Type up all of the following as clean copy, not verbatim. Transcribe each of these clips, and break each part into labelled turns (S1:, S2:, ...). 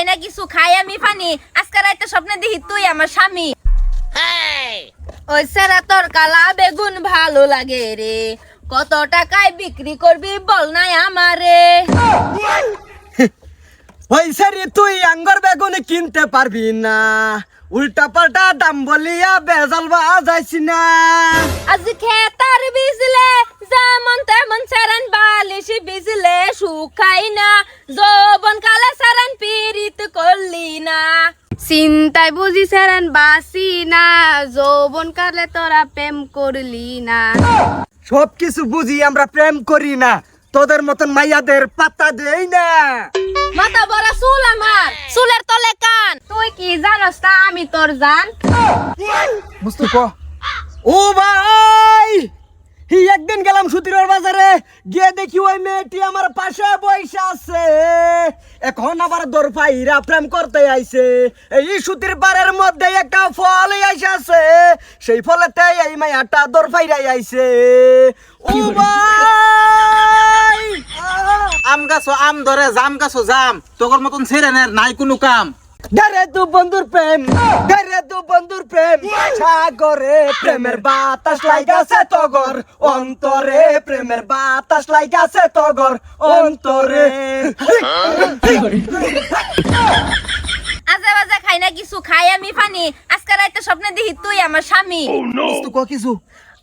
S1: খাই না কিছু, খাই আমি পানি। আজকে রাতে স্বপ্নে দেখি তুই আমার স্বামী। ওই সেরা তোর কালা বেগুন ভালো লাগে রে, কত টাকায় বিক্রি করবি বল নাই আমারে।
S2: হইছে রে তুই আঙ্গর বেগুন কিনতে পারবি না, উল্টা পাল্টা দাম বলিয়া বেজাল বাজাইছি না।
S1: আজ খেতার বিজলে যেমন তেমন সারান বালিশ বিজলে শুকাই না, যৌবন কালে সারান পীড়িত করলি না। চিন্তায় বুঝি সারান বাসি না, যৌবন কালে তোরা প্রেম করলি না।
S2: সবকিছু বুঝি আমরা প্রেম করি না, তোদের মতন মাইয়াদের পাত্তা দেই না।
S1: মাথা বড় চুল আমার, চুলের তলে কান। তুই কি জানোস তা আমি তোর জান।
S2: মুস্তফা ও ভাই, একদিন গেলাম সুতিরের বাজারে, গিয়ে দেখি ওই মেয়েটি আমার পাশে বসে আছে। এখন আবার দরফাইরা প্রেম করতে আইছে। এই সুতির পাড়ের মধ্যে একটা ফল আইসাছে, সেই ফলেতে এই মাইয়াটা দরফাইরাই আইছে। ও ভাই,
S3: আম গাছ আম ধরে, জাম গাছ জাম, তোর মতন ছেড়ে নাই কোনো কাম।
S2: গারে তু বন্ধুর প্রেম, গারে তু বন্ধুর প্রেম, সাগরে প্রেমের বাতাস লাগাছে তগর অন্তরে, প্রেমের বাতাস লাগাছে তগর অন্তরে।
S1: আজে বাজে খাই না কিছু, খাই আমি পানি। আজকে রাতে স্বপ্নে দেখি তুই আমার স্বামী।
S2: কিছু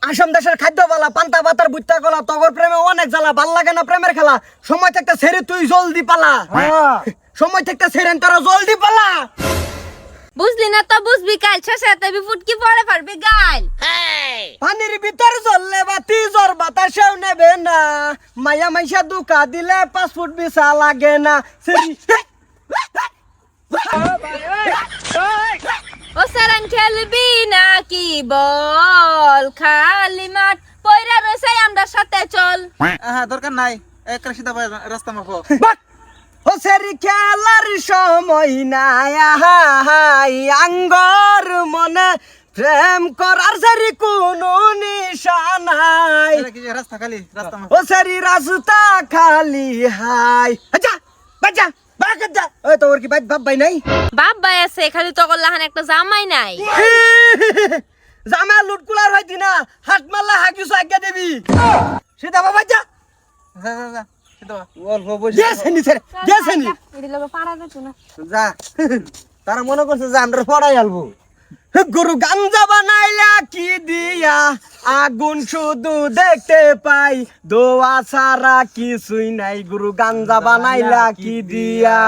S2: আসাম দেশের খাদ্য বালা, পান্তা পাতার বুত্তা গলা, তগর প্রেমে অনেক জ্বালা, ভাল লাগে না প্রেমের খেলা। সময় থাকতে ছেড়ে তুই জলদি পালা, সময় থাকতে ছেড়েন তারা জলদি পালা।
S1: বুঝলি না তো বুঝবি কাল, শেষে তুই ফুটকি পড়ে পারবি গাল।
S2: পানির ভিতর জ্বললে বাতি জ্বর বাতাসেও নেবে না, মায়া মাইসা দুকা দিলে 5 ফুট বিছা লাগে না।
S1: ও সারান খেলবি নাকি বল, খালি মাঠ পয়রা রয়েছে আমরা সাথে চল।
S3: হ্যাঁ দরকার নাই, এক রাশিদা রাস্তা মাফো।
S2: ও সেরি খেলার সময় নাই, আঙ্গর মনে প্রেম করার সেরি কোনো নিশানাই।
S3: রাস্তা খালি, রাস্তা
S2: ও সেরি রাস্তা খালি হাই। আচ্ছা বাচ্চা বাচ্চা, ওই তোর কি বাপ ভাই নাই?
S1: বাপ ভাই আছে, খালি তো করলাহান একটা জামাই নাই।
S2: জামা লুটকুলার হইতি না, হাত মারলা হাকিস আজ্ঞা দেবি। সেটা বাবা যা যা, তারা মনে করছে যে আমরা পড়াই আলবো। গরু গাঞ্জা বানাইলা কি দিয়া, আগুন শুধু দেখতে পাই, দোয়া ছাড়া কিছুই নাই। গরু গাঞ্জা বানাইলা কি দিয়া।